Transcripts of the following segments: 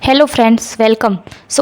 Hello friends, welcome.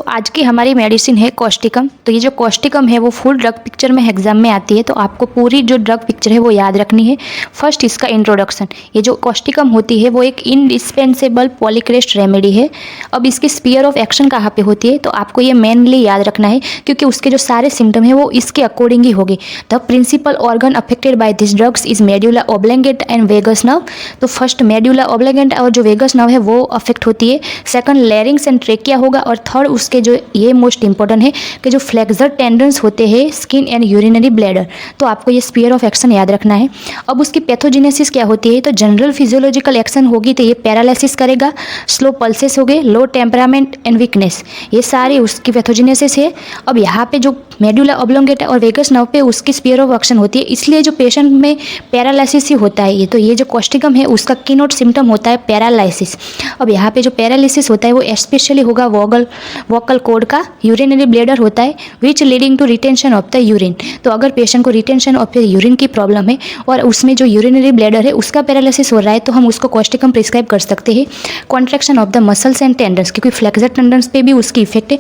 आज की हमारी मेडिसिन है कॉस्टिकम। तो ये जो कॉस्टिकम है वो फुल ड्रग पिक्चर में एग्जाम में आती है, तो आपको पूरी जो ड्रग पिक्चर है वो याद रखनी है। फर्स्ट इसका इंट्रोडक्शन। ये जो कॉस्टिकम होती है वो एक इंडिस्पेंसेबल पॉलीक्रेस्ट रेमेडी है। अब इसकी स्पीयर ऑफ एक्शन कहाँ पे होती है, तो आपको ये मेनली याद रखना है, क्योंकि उसके जो सारे सिम्टम है वो इसके अकॉर्डिंग ही होंगे। The principal organ affected by this drugs is medulla oblongata and vagus nerve. तो फर्स्ट मेड्यूला ऑब्लिंगेट और जो वेगस नर्व है वो अफेक्ट होती है। सेकंड लैरिंग्स एंड ट्रेकिया होगा, और थर्ड उसके जो ये मोस्ट इंपॉर्टेंट है कि जो फ्लेक्सर टेंडन्स होते हैं स्किन एंड यूरिनरी ब्लैडर। तो आपको ये स्पीयर ऑफ एक्शन याद रखना है। अब उसकी पैथोजेनेसिस क्या होती है, तो जनरल फिजियोलॉजिकल एक्शन होगी तो ये पैरालिसिस करेगा, स्लो पल्सेस हो गए, लो टेम्परामेंट एंड वीकनेस, ये सारी उसकी पैथोजेनेसिस है। अब यहाँ पे जो मेडुला ऑब्लोंगेटा और वेगस नर्व पे उसकी स्पीयर ऑफ एक्शन होती है, इसलिए जो पेशेंट में पैरालिसिस ही होता है। तो ये जो कॉस्टिकम है उसका कीनोट सिम्टम होता है पैरालिसिस। अब यहाँ पे जो पैरालिसिस होता है वो स्पेशली होगा वोकल कॉर्ड का, यूरिनरी ब्लैडर होता है which leading to retention of the urine. तो अगर पेशेंट को रिटेंशन ऑफ द यूरिन की प्रॉब्लम है और उसमें जो यूरिनरी ब्लैडर है उसका पैरालिसिस हो रहा है, तो हम उसको कॉस्टिकम प्रिस्क्राइब कर सकते हैं। Contraction of the muscles and tendons, क्योंकि फ्लेक्सर टेंडन्स पे भी उसकी इफेक्ट है,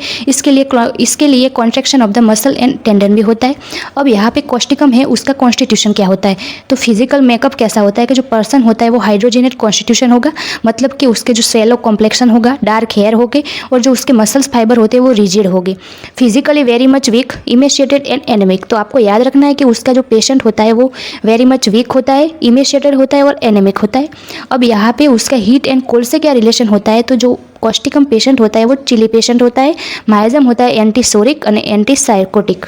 इसके लिए contraction of the muscle and tendon भी होता है। अब यहाँ पे कॉस्टिकम है उसका कॉन्स्टिट्यूशन क्या होता है, तो फिजिकल मेकअप कैसा होता है कि जो पर्सन होता है वो हाइड्रोजेनेट कॉन्स्टिट्यूशन होगा, मतलब कि उसके जो सेलो कॉम्प्लेक्शन होगा, डार्क हेयर होगे, और जो उसके मसल्स फाइबर होते हैं वो रिजिड होगे। Physically very much weak, emaciated and anaemic. तो आपको याद रखना है कि उसका जो पेशेंट होता है वो वेरी मच वीक होता है, इमेशिएटेड होता है और एनेमिक होता है। अब यहाँ पे उसका हीट एंड कोल्ड से क्या रिलेशन होता है, तो जो कॉस्टिकम पेशेंट होता है वो चिली पेशेंट होता है, माइजम होता है एंटीसोरिक और एंटीसाइकोटिक।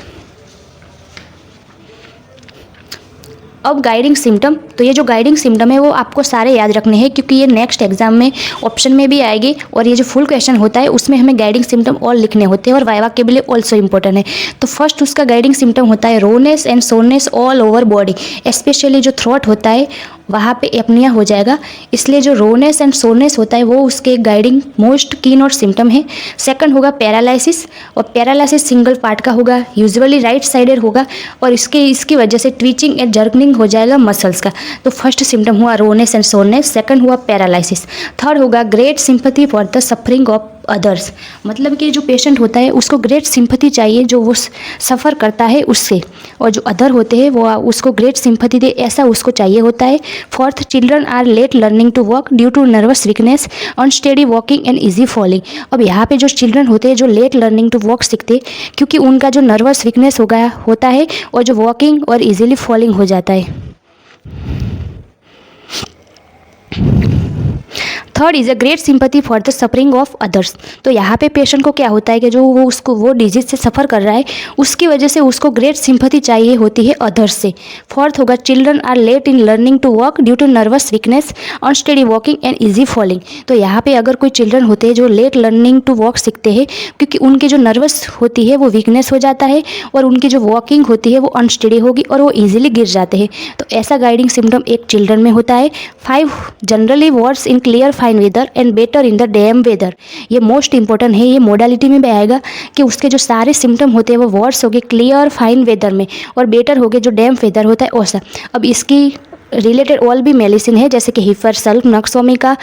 अब गाइडिंग सिम्टम, तो ये जो गाइडिंग सिम्टम है वो आपको सारे याद रखने हैं, क्योंकि ये नेक्स्ट एग्जाम में ऑप्शन में भी आएगी, और ये जो फुल क्वेश्चन होता है उसमें हमें गाइडिंग सिम्टम और लिखने होते हैं, और वाइवा के लिए ऑल्सो इंपॉर्टेंट है। तो फर्स्ट उसका गाइडिंग सिम्टम होता है rawness and soreness all over body, specially जो थ्रोट होता है वहाँ पे एपनिया हो जाएगा, इसलिए जो रोनेस एंड सोरनेस होता है वो उसके गाइडिंग मोस्ट कीन और सिम्टम है। सेकंड होगा पैरालिसिस, और पैरालिसिस सिंगल पार्ट का होगा, यूजुअली राइट साइडेड होगा, और इसकी वजह से ट्विचिंग एंड जर्कनिंग हो जाएगा मसल्स का। तो फर्स्ट सिम्टम हुआ रोनेस एंड सोरनेस, सेकंड हुआ पैरालिसिस। थर्ड होगा great sympathy for the suffering of others, मतलब कि जो पेशेंट होता है उसको ग्रेट सिंपैथी चाहिए जो वो सफ़र करता है उससे, और जो अदर होते हैं वो उसको ग्रेट सिंपैथी दे, ऐसा उसको चाहिए होता है। Fourth, children are late learning to walk due to nervous weakness, unsteady walking and easy falling. अब यहाँ पे जो चिल्ड्रन होते हैं जो लेट लर्निंग टू वॉक सीखते हैं, क्योंकि उनका जो नर्वस वीकनेस होता है और जो वॉकिंग और इजीली फॉलिंग हो जाता है। Third is a great sympathy for the suffering of others. तो यहाँ पे पेशेंट को क्या होता है कि जो वो डिजीज से सफ़र कर रहा है उसकी वजह से उसको ग्रेट सिंपैथी चाहिए होती है अदर्स से। फोर्थ होगा children are late in learning to walk due to nervous weakness, unsteady walking and easy falling. तो यहाँ पे अगर कोई चिल्ड्रन होते हैं जो लेट लर्निंग टू वॉक सीखते हैं, क्योंकि उनकी जो नर्वस होती है वो वीकनेस हो जाता है, और उनकी जो वॉकिंग होती है वो अनस्टेडी होगी और वो ईजिली गिर जाते हैं। तो ऐसा गाइडिंग सिम्टम एक चिल्ड्रन में होता है। 5, generally worse in clear fine weather and better in the damp weather. ये मोस्ट इंपॉर्टेंट है, ये मोडालिटी में भी आएगा कि उसके जो सारे सिम्टम होते हैं वो वर्स हो गए क्लियर फाइन वेदर में, और बेटर हो गए जो डैम वेदर होता है वैसा। अब इसकी रिलेटेड ऑल भी मेडिसिन है, जैसे कि हिफर, सल्फ, नक्सोमिका,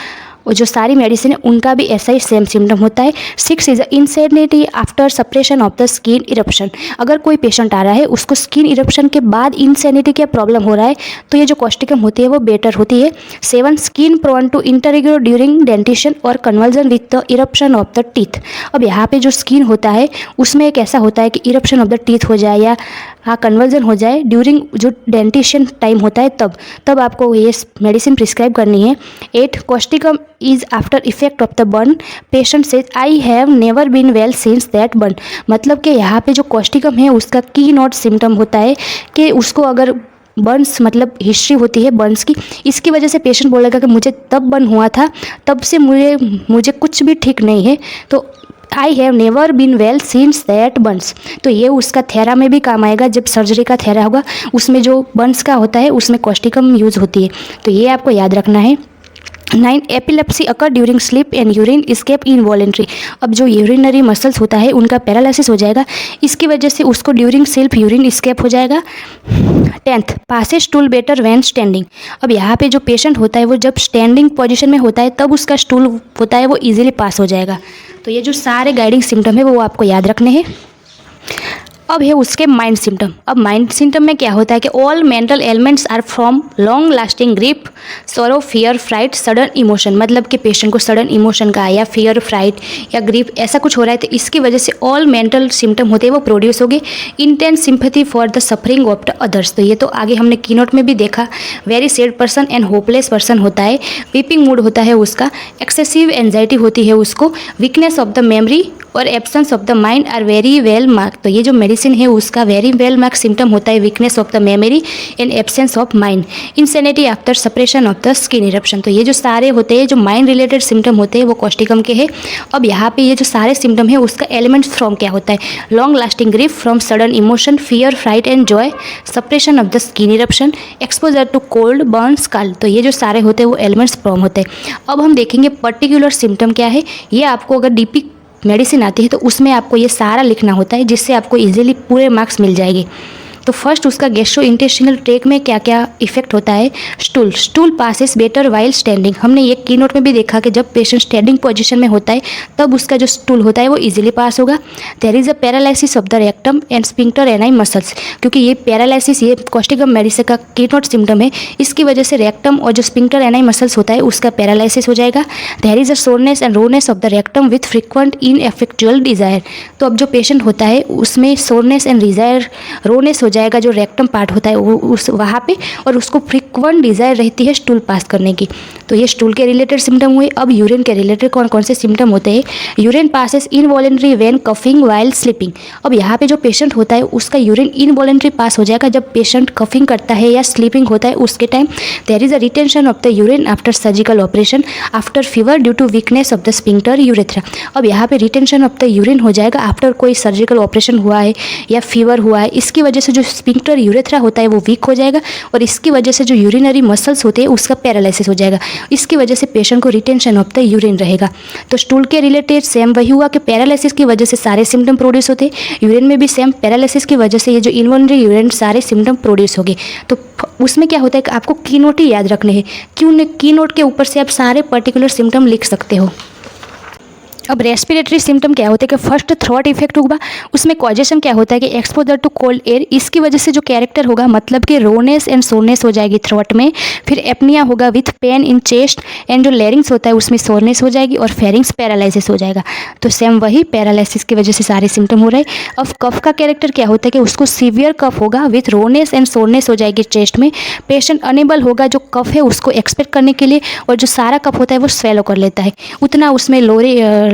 और जो सारी मेडिसिन है उनका भी ऐसा ही सेम सिम्टम होता है। 6 is insanity after suppression of the skin eruption. अगर कोई पेशेंट आ रहा है उसको स्किन इरप्शन के बाद इंसेनिटी का प्रॉब्लम हो रहा है, तो ये जो कॉस्टिकम होती है वो बेटर होती है। 7, skin prone to intertrigo during dentition और convulsion with the eruption of the teeth. अब यहाँ पे जो स्किन होता है उसमें एक ऐसा होता है कि इरप्शन ऑफ द टीथ हो जाए या कन्वर्जन हो जाए ड्यूरिंग जो डेंटिशन टाइम होता है, तब आपको ये मेडिसिन प्रिस्क्राइब करनी है। 8, causticum is after effect of the burn, patient says I have never been well since that burn. मतलब कि यहाँ पे जो कॉस्टिकम है उसका की नॉट सिम्टम होता है कि उसको अगर बर्न्स, मतलब हिस्ट्री होती है बर्न्स की, इसकी वजह से पेशेंट बोलेगा कि मुझे तब बर्न हुआ था, तब से मुझे कुछ भी ठीक नहीं है, तो I have never been well since that burns. तो ये उसका थेरा में भी काम आएगा, जब सर्जरी का थेरा होगा उसमें जो बर्न्स का होता है उसमें कॉस्टिकम यूज़ होती है, तो ये आपको याद रखना है। 9, epilepsy occur during sleep and urine escape involuntary. अब जो यूरिनरी मसल्स होता है उनका पैरालिसिस हो जाएगा, इसकी वजह से उसको ड्यूरिंग स्लीप यूरिन स्केप हो जाएगा। 10, passes stool better when standing. अब यहाँ पे जो पेशेंट होता है वो जब स्टैंडिंग पोजीशन में होता है तब उसका स्टूल होता है वो इजीली पास हो जाएगा। तो ये जो सारे गाइडिंग सिम्टम है वो आपको याद रखने हैं। अब है उसके माइंड सिम्टम। अब माइंड सिम्टम में क्या होता है कि all mental elements are from long lasting grief, sorrow, fear, fright, sudden emotion. मतलब कि पेशेंट को सडन इमोशन का या फियर, फ्राइट या ग्रीफ ऐसा कुछ हो रहा है, तो इसकी वजह से ऑल मेंटल सिम्टम होते हैं वो प्रोड्यूस हो गए। Intense sympathy for the suffering of the others. तो ये तो आगे हमने कीनोट में भी देखा। Very sad person and hopeless person होता है, वीपिंग मूड होता है उसका, एक्सेसिव एंजाइटी होती है उसको, वीकनेस ऑफ द मेमोरी और absence of the mind are very well mark. तो ये जो मेडिसिन है उसका वेरी वेल मार्क सिम्टम होता है weakness of the memory and absence of mind, insanity after suppression of the skin eruption. तो ये जो सारे होते हैं जो माइंड रिलेटेड सिम्टम होते हैं वो कॉस्टिकम के हैं। अब यहाँ पे ये जो सारे सिम्टम है उसका एलिमेंट फ्रॉम क्या होता है, long lasting grief, from sudden emotion, fear, fright and joy, suppression of the skin eruption, exposure to cold, burn, scald. तो ये जो सारे होते हैं वो एलिमेंट्स फ्रॉम होते हैं। अब हम देखेंगे पर्टिकुलर सिम्टम क्या है। ये आपको अगर डीपी मेडिसिन आती है तो उसमें आपको ये सारा लिखना होता है, जिससे आपको इजीली पूरे मार्क्स मिल जाएंगे। तो फर्स्ट उसका गैस्ट्रोइंटेस्टिनल ट्रैक्ट में क्या क्या इफेक्ट होता है। Stool passes better while standing. हमने ये कीनोट में भी देखा कि जब पेशेंट स्टैंडिंग पोजीशन में होता है तब उसका जो स्टूल होता है वो इजीली पास होगा। There is a paralysis of the rectum and sphincter ani muscles. क्योंकि ये पैरालिसिस ये कॉस्टिकम मेडिसिन का कीनोट सिम्टम है, इसकी वजह से रेक्टम और जो स्फिंक्टर एनाई मसल्स होता है उसका पैरालिसिस हो जाएगा। There is a soreness and rawness of the rectum with frequent ineffectual desire. तो अब जो पेशेंट होता है उसमें सोरनेस एंड डिजायर, रोनेस हो जाएगा जो रेक्टम पार्ट होता है वो उस वहाँ पे, और उसको फ्रिक्वेंट डिजायर रहती है स्टूल पास करने की। तो ये स्टूल के रिलेटेड सिम्टम हुए। अब यूरिन के रिलेटेड कौन कौन से सिम्टम होते हैं। Urine passes involuntary when coughing while sleeping. अब यहाँ पे जो पेशेंट होता है उसका यूरिन इनवॉलेंट्री पास हो जाएगा जब पेशेंट कफिंग करता है या स्लीपिंग होता है उसके time. There is a retention of the urine after surgical operation, after fever due to weakness of the sphincter urethra. अब यहाँ पे रिटेंशन ऑफ द यूरिन हो जाएगा आफ्टर कोई सर्जिकल ऑपरेशन हुआ है या फीवर हुआ है, इसकी वजह से जो स्फिंक्टर यूरेथ्रा होता है वो वीक हो जाएगा और इसकी वजह से जो यूरिनरी मसल्स होते हैं उसका पैरालिसिस हो जाएगा। इसकी वजह से पेशेंट को रिटेंशन ऑफ द यूरिन रहेगा। तो स्टूल के रिलेटेड सेम वही हुआ कि पैरालिसिस की वजह से सारे सिम्टम प्रोड्यूस होते हैं। यूरिन में भी सेम पैरालिसिस की वजह से ये जो इनवॉलनरी यूरिन सारे सिम्टम प्रोड्यूस हो गए। तो उसमें क्या होता है कि आपको कीनोट ही याद रखने हैं, क्यों कीनोट के ऊपर से आप सारे पर्टिकुलर सिम्टम लिख सकते हो। अब रेस्पिरेटरी सिम्टम क्या होता है कि फर्स्ट थ्रोट इफेक्ट होगा, उसमें कॉजेशन क्या होता है कि एक्सपोजर टू कोल्ड एयर, इसकी वजह से जो कैरेक्टर होगा मतलब कि रोनेस एंड सोरनेस हो जाएगी थ्रोट में। फिर एपनिया होगा with pain in chest and जो लैरिंग्स होता है उसमें सोरनेस हो जाएगी और फेरिंग्स पैरालिसिस हो जाएगा। तो सेम वही पैरालिसिस की वजह से सारे सिम्टम हो रहे हैं। अब कफ का कैरेक्टर क्या होता है कि उसको सीवियर कफ होगा विथ रोनेस एंड सोरनेस हो जाएगी चेस्ट में। पेशेंट अनेबल होगा जो कफ है उसको एक्सपेक्ट करने के लिए, और जो सारा कफ होता है वो स्वेलो कर लेता है, उतना उसमें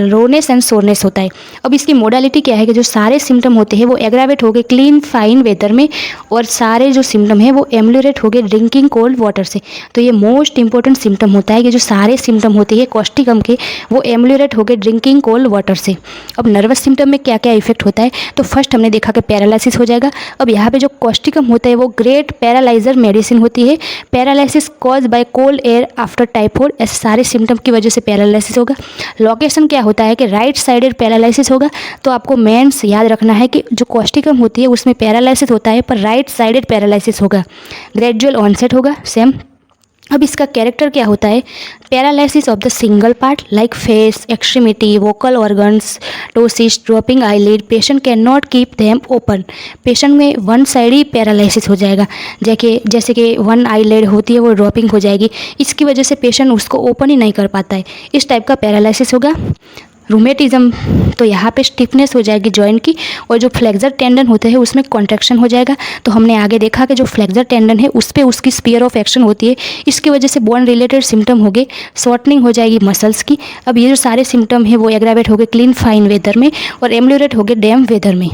रोनेस एंड सोरनेस होता है। अब इसकी मोडालिटी क्या है कि जो सारे सिम्टम होते हैं वो एग्रावेट हो गए क्लीन फाइन वेदर में, और सारे जो सिम्टम है वो एम्यूलेट हो गए ड्रिंकिंग कोल्ड वाटर से। तो ये मोस्ट इंपॉर्टेंट सिम्टम होता है कि जो सारे सिम्टम होते हैं कॉस्टिकम के वो एम्यूलेट हो गए ड्रिंकिंग कोल्ड वाटर से। अब नर्वस सिम्टम में क्या क्या इफेक्ट होता है, तो फर्स्ट हमने देखा कि पैरालिसिस हो जाएगा। अब यहाँ पे जो कॉस्टिकम होता है वो ग्रेट पैरालाइजर मेडिसिन होती है। Paralysis cause by cold air after typhoid, ऐसे सारे सिम्टम की वजह से पैरालिसिस होगा। लोकेशन क्या होता है कि राइट साइडेड पैरालिसिस होगा। तो आपको मेंस याद रखना है कि जो कॉस्टिकम होती है उसमें पैरालिसिस होता है पर राइट साइडेड पैरालिसिस होगा। ग्रेजुअल ऑनसेट होगा सेम। अब इसका कैरेक्टर क्या होता है, paralysis of the single part like face, extremity, vocal organs, ptosis, dropping eyelid, patient can not keep them open. Patient में वन साइड ही पैरालिसिस हो जाएगा, जैसे कि वन आईलिड होती है वो ड्रॉपिंग हो जाएगी, इसकी वजह से पेशेंट उसको ओपन ही नहीं कर पाता है, इस टाइप का पैरालिसिस होगा। रूमेटिज्म, तो यहाँ पे स्टिफनेस हो जाएगी जॉइंट की, और जो फ्लेक्सर टेंडन होते हैं उसमें कॉन्ट्रैक्शन हो जाएगा। तो हमने आगे देखा कि जो फ्लेक्सर टेंडन है उस पर उसकी स्पीयर ऑफ एक्शन होती है, इसकी वजह से बोन रिलेटेड सिम्टम हो गए, शॉर्टनिंग हो जाएगी मसल्स की। अब ये जो सारे सिम्टम है वो एग्रावेट हो गए क्लीन फाइन वेदर में और एम्यूलेट हो गए डैम वेदर में।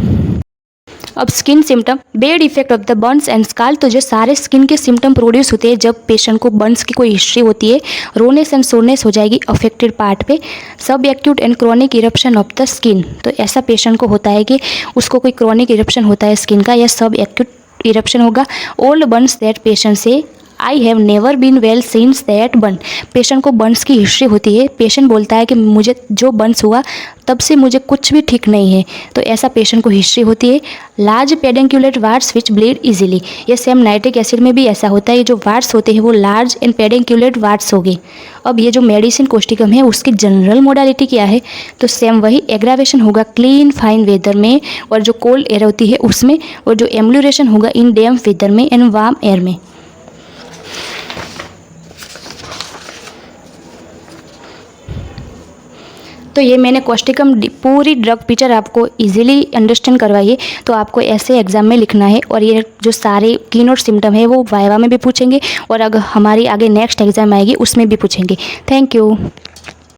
अब skin symptom, bed effect of the Burns and scale, तो जो सारे स्किन के सिम्टम प्रोड्यूस होते हैं जब पेशेंट को बर्न्स की कोई हिस्ट्री होती है। रोनेस एंड सोरनेस हो जाएगी अफेक्टेड पार्ट पे। सब acute and chronic eruption of the skin, तो ऐसा पेशेंट को होता है कि उसको कोई क्रॉनिक इरप्शन होता है स्किन का या सब एक्यूट इरप्शन होगा। Old burns that patient says I have never been well since that burn. Patient को बर्न्स की हिस्ट्री होती है। पेशेंट बोलता है कि मुझे जो बर्न्स हुआ तब से मुझे कुछ भी ठीक नहीं है, तो ऐसा पेशेंट को हिस्ट्री होती है। लार्ज पेडेंक्यूलेट वार्ड्स विच ब्लीड इजीली, ये सेम नाइट्रिक एसिड में भी ऐसा होता है। ये जो वार्ड्स होते हैं वो लार्ज एंड पेडेंक्यूलेट वार्ड्स हो गए। अब ये जो मेडिसिन कोस्टिकम है उसकी जनरल मोडालिटी क्या है, तो सेम वही एग्रावेशन होगा क्लीन फाइन वेदर में और जो कोल्ड एयर होती है उसमें, और जो एम्यूलेशन होगा इन डैम्प वेदर में एंड वार्म एयर में। तो ये मैंने कोस्टिकम पूरी ड्रग पिक्चर आपको इजीली अंडरस्टैंड करवाई है। तो आपको ऐसे एग्जाम में लिखना है और ये जो सारे कीनोट सिम्टम है वो वाइवा में भी पूछेंगे और अगर हमारी आगे नेक्स्ट एग्जाम आएगी उसमें भी पूछेंगे। Thank you.